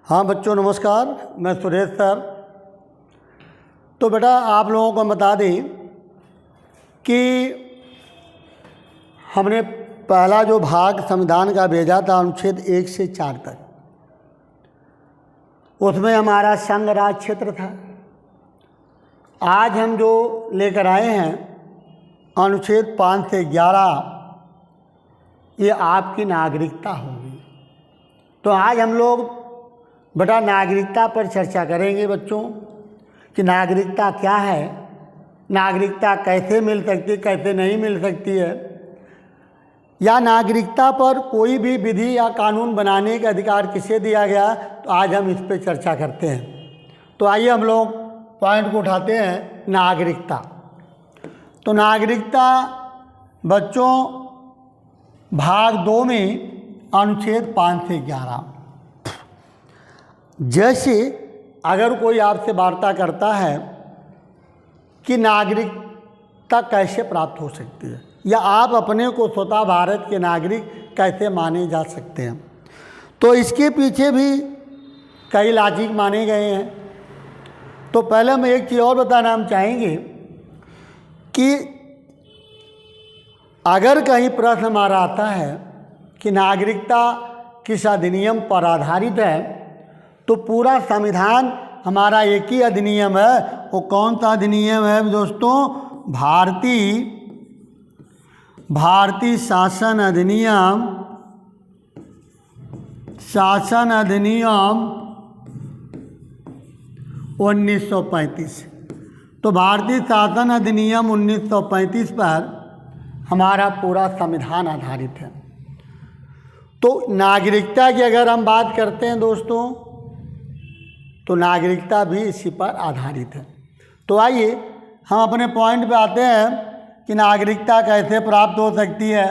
हाँ बच्चों नमस्कार, मैं सुरेश सर। तो बेटा आप लोगों को बता दें कि हमने पहला जो भाग संविधान का भेजा था अनुच्छेद 1 से 4 तक, उसमें हमारा संघ राज क्षेत्र था। आज हम जो लेकर आए हैं अनुच्छेद 5 से 11, ये आपकी नागरिकता होगी। तो आज हम लोग बेटा नागरिकता पर चर्चा करेंगे बच्चों कि नागरिकता क्या है, नागरिकता कैसे मिल सकती है, कैसे नहीं मिल सकती है, या नागरिकता पर कोई भी विधि या कानून बनाने का अधिकार किसे दिया गया। तो आज हम इस पर चर्चा करते हैं। तो आइए हम लोग पॉइंट को उठाते हैं। नागरिकता, तो नागरिकता बच्चों भाग 2 में अनुच्छेद 5 से 11, जैसे अगर कोई आपसे वार्ता करता है कि नागरिकता कैसे प्राप्त हो सकती है या आप अपने को स्वतः भारत के नागरिक कैसे माने जा सकते हैं, तो इसके पीछे भी कई लॉजिक माने गए हैं। तो पहले हम एक चीज़ और बताना हम चाहेंगे कि अगर कहीं प्रश्न हमारा आता है कि नागरिकता किस अधिनियम पर आधारित है, तो पूरा संविधान हमारा एक ही अधिनियम है। वो कौन सा अधिनियम है दोस्तों? भारतीय शासन अधिनियम 1935। तो भारतीय शासन अधिनियम 1935 पर हमारा पूरा संविधान आधारित है। तो नागरिकता की अगर हम बात करते हैं दोस्तों, तो नागरिकता भी इसी पर आधारित है। तो आइए हम अपने पॉइंट पे आते हैं कि नागरिकता कैसे प्राप्त हो सकती है।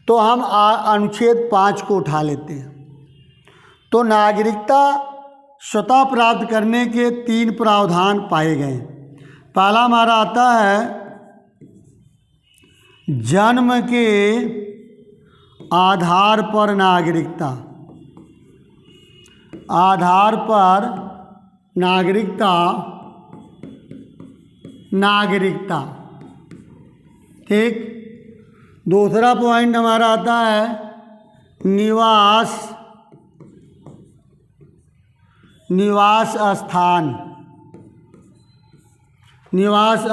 तो हम अनुच्छेद 5 को उठा लेते हैं। तो नागरिकता स्वतः प्राप्त करने के 3 प्रावधान पाए गए। पहला हमारा आता है जन्म के आधार पर नागरिकता, आधार पर नागरिकता, ठीक। दूसरा पॉइंट हमारा आता है निवास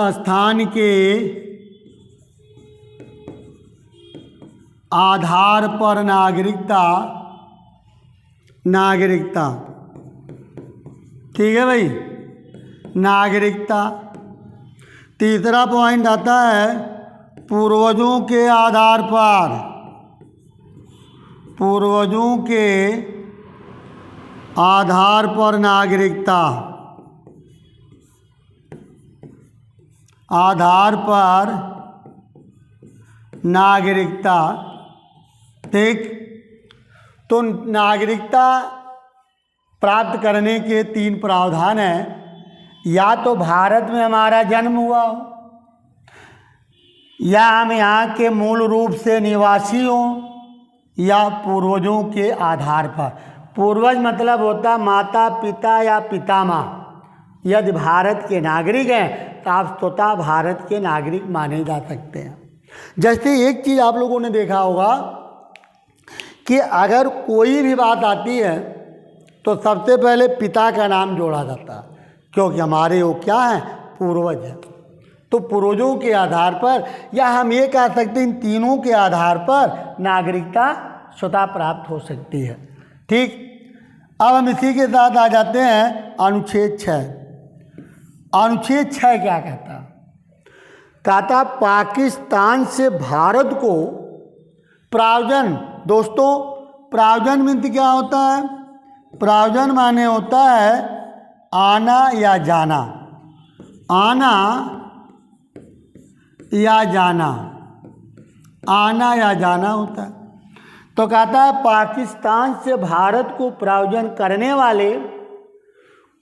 स्थान के आधार पर नागरिकता, ठीक है भाई, नागरिकता। तीसरा पॉइंट आता है पूर्वजों के आधार पर नागरिकता, ठीक। तो नागरिकता प्राप्त करने के 3 प्रावधान हैं। या तो भारत में हमारा जन्म हुआ हो, या हम यहाँ के मूल रूप से निवासी हों, या पूर्वजों के आधार पर। पूर्वज मतलब होता माता पिता या पितामह। यदि भारत के नागरिक हैं तो आप स्वतः भारत के नागरिक माने जा सकते हैं। जैसे एक चीज़ आप लोगों ने देखा होगा कि अगर कोई भी बात आती है तो सबसे पहले पिता का नाम जोड़ा जाता है, क्योंकि हमारे वो क्या हैं? पूर्वज हैं। तो पूर्वजों के आधार पर, या हम ये कह सकते हैं इन तीनों के आधार पर नागरिकता स्वतः प्राप्त हो सकती है, ठीक। अब हम इसी के साथ आ जाते हैं अनुच्छेद 6। अनुच्छेद 6 क्या कहता? कहता पाकिस्तान से भारत को प्रावजन। दोस्तों प्रावजन मीन्स क्या होता है? प्रावजन माने होता है आना या जाना, आना या जाना होता है। तो कहता है पाकिस्तान से भारत को प्रावजन करने वाले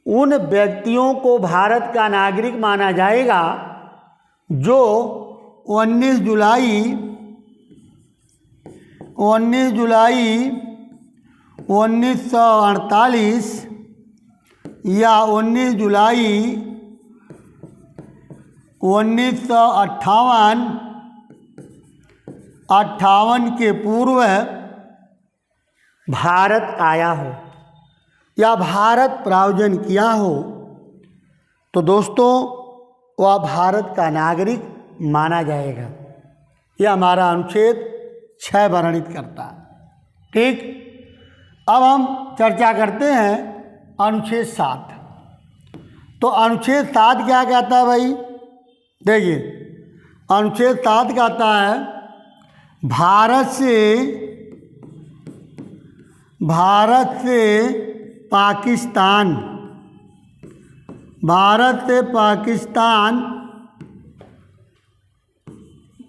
उन व्यक्तियों को भारत का नागरिक माना जाएगा जो 19 जुलाई 1948 या 19 जुलाई 1958 के पूर्व भारत आया हो या भारत प्रायोजन किया हो तो दोस्तों वह भारत का नागरिक माना जाएगा। यह हमारा अनुच्छेद 6 वर्णित करता है। ठीक, अब हम चर्चा करते हैं अनुच्छेद 7। तो अनुच्छेद 7 क्या कहता है भाई? देखिए, अनुच्छेद 7 कहता है भारत से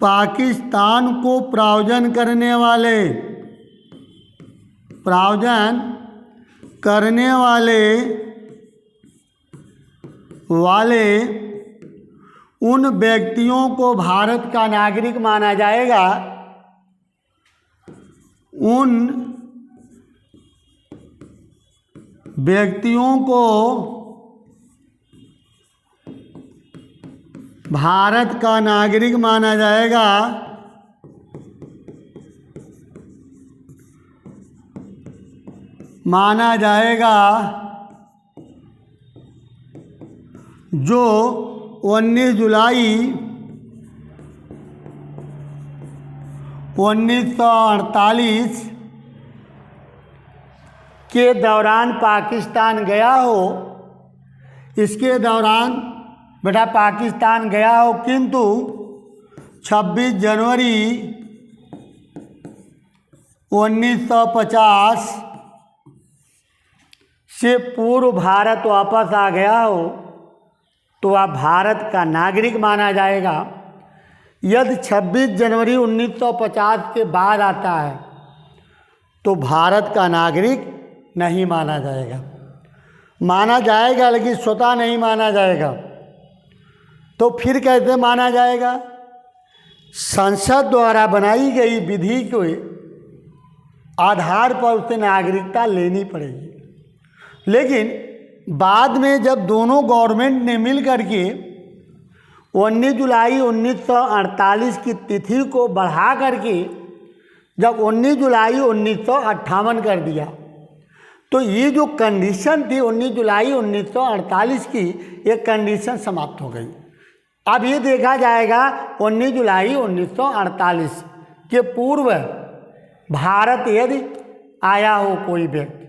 पाकिस्तान को प्रायोजन करने वाले उन व्यक्तियों को भारत का नागरिक माना जाएगा। उन व्यक्तियों को भारत का नागरिक माना जाएगा जो 19 जुलाई 1948 के दौरान पाकिस्तान गया हो। इसके दौरान बेटा पाकिस्तान गया हो, किंतु 26 जनवरी 1950 से पूर्व भारत वापस आ गया हो तो वह भारत का नागरिक माना जाएगा। यदि 26 जनवरी 1950 के बाद आता है तो भारत का नागरिक नहीं माना जाएगा। माना जाएगा लेकिन स्वतः नहीं माना जाएगा। तो फिर कैसे माना जाएगा? संसद द्वारा बनाई गई विधि के आधार पर उसे नागरिकता लेनी पड़ेगी। लेकिन बाद में जब दोनों गवर्नमेंट ने मिल करके 19 जुलाई 1948 की तिथि को बढ़ा करके जब 19 जुलाई 1958 कर दिया तो ये जो कंडीशन थी 19 जुलाई 1948 की, ये कंडीशन समाप्त हो गई। अब ये देखा जाएगा 19 जुलाई 1948 के पूर्व भारत यदि आया हो कोई व्यक्ति,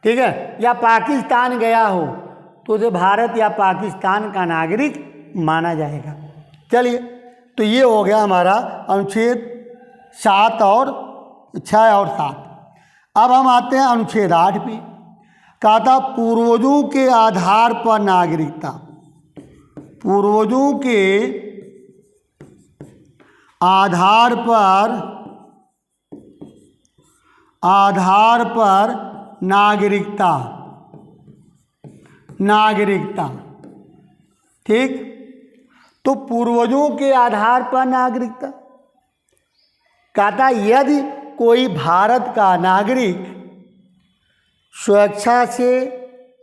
ठीक है, या पाकिस्तान गया हो तो उसे भारत या पाकिस्तान का नागरिक माना जाएगा। चलिए, तो ये हो गया हमारा अनुच्छेद 7 और 6 और 7। अब हम आते हैं अनुच्छेद 8 पे। कहा था पूर्वजों के आधार पर नागरिकता। पूर्वजों के आधार पर नागरिकता। ठीक, तो पूर्वजों के आधार पर नागरिकता कहता यदि कोई भारत का नागरिक स्वेच्छा से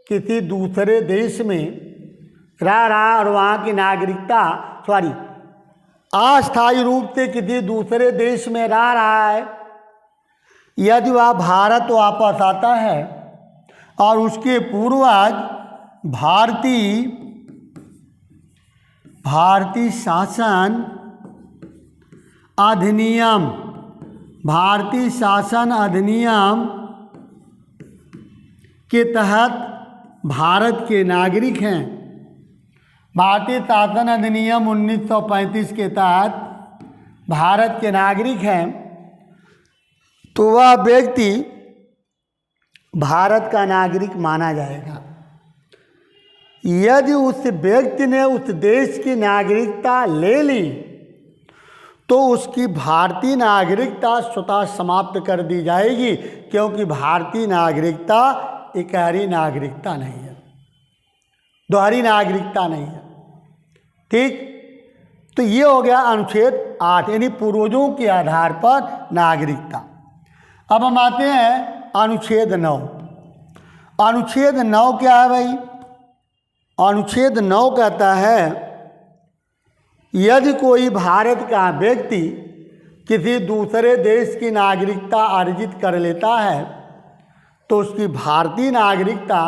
किसी दूसरे देश में रह रहा और वहाँ की नागरिकता अस्थायी रूप से किसी दूसरे देश में रह रहा है, यदि वह भारत वापस आता है और उसके पूर्वज भारतीय शासन अधिनियम के तहत भारत के नागरिक हैं। भारतीय शासन अधिनियम 1935 के तहत भारत के नागरिक हैं, तो वह व्यक्ति भारत का नागरिक माना जाएगा। यदि उस व्यक्ति ने उस देश की नागरिकता ले ली तो उसकी भारतीय नागरिकता स्वतः समाप्त कर दी जाएगी, क्योंकि भारतीय नागरिकता इकहरी नागरिकता नहीं है, दोहरी नागरिकता नहीं है। ठीक, तो ये हो गया अनुच्छेद 8, यानी पूर्वजों के आधार पर नागरिकता। अब हम आते हैं अनुच्छेद 9। अनुच्छेद 9 क्या है भाई? अनुच्छेद 9 कहता है यदि कोई भारत का व्यक्ति किसी दूसरे देश की नागरिकता अर्जित कर लेता है तो उसकी भारतीय नागरिकता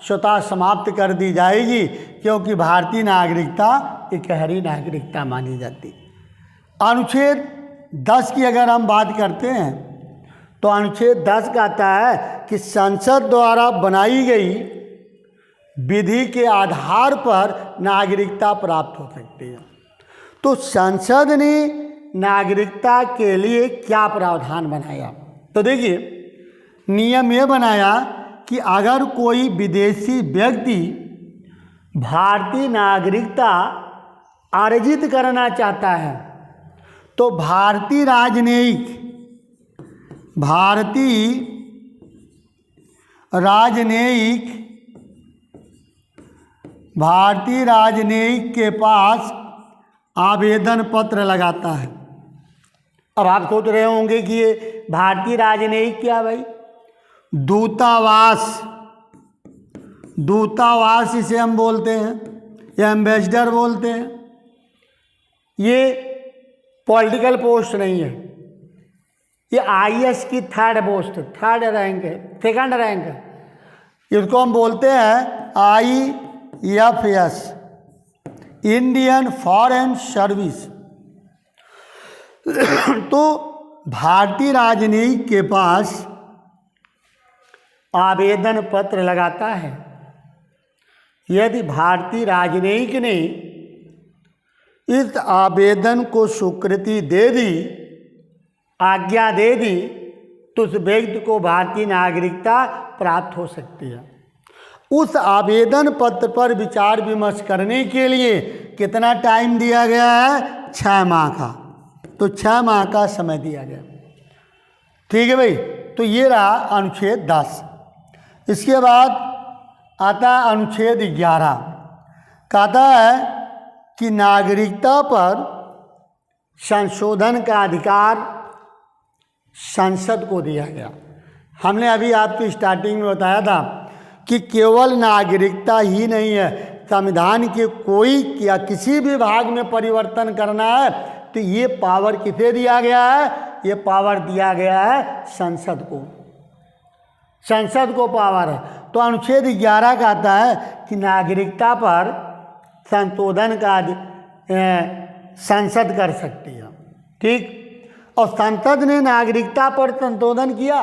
स्वतः समाप्त कर दी जाएगी, क्योंकि भारतीय नागरिकता इकहरी नागरिकता मानी जाती। अनुच्छेद 10 की अगर हम बात करते हैं तो अनुच्छेद 10 कहता है कि संसद द्वारा बनाई गई विधि के आधार पर नागरिकता प्राप्त हो सकती है। तो संसद ने नागरिकता के लिए क्या प्रावधान बनाया? तो देखिए, नियम ये बनाया कि अगर कोई विदेशी व्यक्ति भारतीय नागरिकता अर्जित करना चाहता है तो भारतीय राजनयिक के पास आवेदन पत्र लगाता है। अब आप सोच रहे होंगे कि ये भारतीय राजनयिक क्या भाई? दूतावास इसे हम बोलते हैं या एम्बेसडर बोलते हैं। ये पॉलिटिकल पोस्ट नहीं है, ये आईएएस की थर्ड रैंक है, सेकंड रैंक है। इसको हम बोलते हैं आईएफएस, इंडियन फॉरेन सर्विस। तो भारतीय राजनयिक के पास आवेदन पत्र लगाता है। यदि भारतीय राजनयिक ने इस आवेदन को स्वीकृति दे दी, आज्ञा दे दी, तो उस व्यक्ति को भारतीय नागरिकता प्राप्त हो सकती है। उस आवेदन पत्र पर विचार विमर्श करने के लिए कितना टाइम दिया गया है? 6 माह का। तो 6 माह का समय दिया गया। ठीक है भाई। तो ये रहा अनुच्छेद 10। इसके बाद आता है अनुच्छेद 11। कहता है कि नागरिकता पर संशोधन का अधिकार संसद को दिया गया। हमने अभी आपकी स्टार्टिंग में बताया था कि केवल नागरिकता ही नहीं है, संविधान के कोई या किसी भी भाग में परिवर्तन करना है तो ये पावर किसे दिया गया है? ये पावर दिया गया है संसद को। संसद को पावर है। तो अनुच्छेद 11 कहता है कि नागरिकता पर संशोधन का संसद कर सकती है। ठीक। और संसद ने नागरिकता पर संशोधन किया।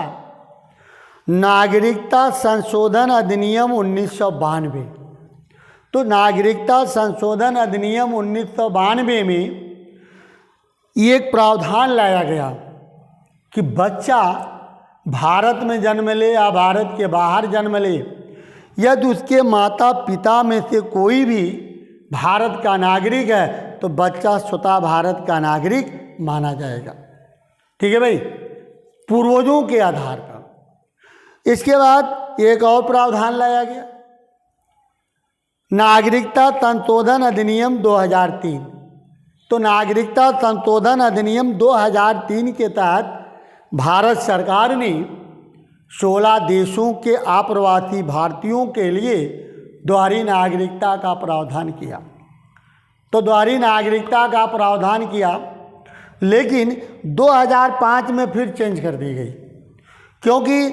नागरिकता संशोधन अधिनियम 1992। तो नागरिकता संशोधन अधिनियम 1992 में एक प्रावधान लाया गया कि बच्चा भारत में जन्म ले या भारत के बाहर जन्म ले, यदि उसके माता पिता में से कोई भी भारत का नागरिक है तो बच्चा स्वतः भारत का नागरिक माना जाएगा। ठीक है भाई, पूर्वजों के आधार पर। इसके बाद एक और प्रावधान लाया गया, नागरिकता संशोधन अधिनियम 2003। तो नागरिकता संशोधन अधिनियम 2003 के तहत भारत सरकार ने 16 देशों के अप्रवासी भारतीयों के लिए दोहरी नागरिकता का प्रावधान किया। तो दोहरी नागरिकता का प्रावधान किया, लेकिन 2005 में फिर चेंज कर दी गई, क्योंकि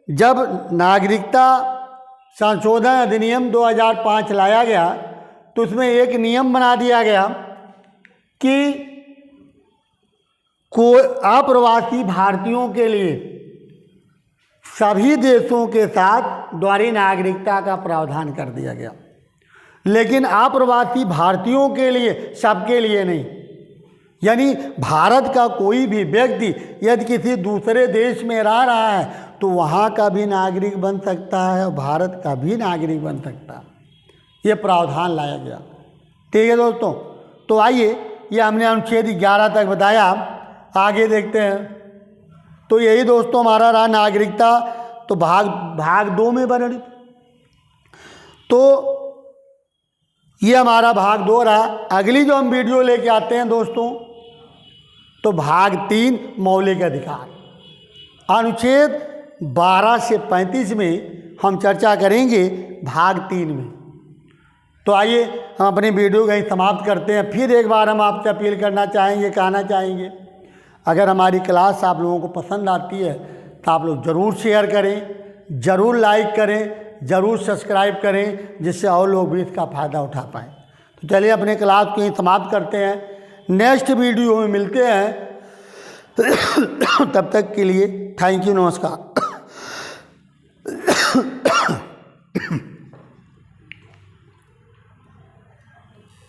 जब नागरिकता संशोधन अधिनियम 2005 लाया गया तो उसमें एक नियम बना दिया गया कि अप्रवासी भारतीयों के लिए सभी देशों के साथ दोहरी नागरिकता का प्रावधान कर दिया गया, लेकिन अप्रवासी भारतीयों के लिए, सबके लिए नहीं। यानी भारत का कोई भी व्यक्ति यदि किसी दूसरे देश में रह रहा है तो वहाँ का भी नागरिक बन सकता है और भारत का भी नागरिक बन सकता है। ये प्रावधान लाया गया। ठीक है दोस्तों, तो आइए, ये हमने अनुच्छेद 11 तक बताया, आगे देखते हैं। तो यही दोस्तों हमारा रहा नागरिकता। तो भाग 2 में वर्णित। तो ये हमारा भाग 2 रहा। अगली जो हम वीडियो लेके आते हैं दोस्तों, तो भाग 3 मौलिक अधिकार। अनुच्छेद 12 से 35 में हम चर्चा करेंगे भाग 3 में। तो आइए हम अपनी वीडियो को यहीं समाप्त करते हैं। फिर एक बार हम आपसे अपील करना चाहेंगे, कहना चाहेंगे, अगर हमारी क्लास आप लोगों को पसंद आती है तो आप लोग ज़रूर शेयर करें, ज़रूर लाइक करें, ज़रूर सब्सक्राइब करें, जिससे और लोग भी इसका फ़ायदा उठा पाएँ। तो चलिए अपने क्लास को यहीं समाप्त करते हैं। नेक्स्ट वीडियो में मिलते हैं। तब तक के लिए थैंक यू, नमस्कार।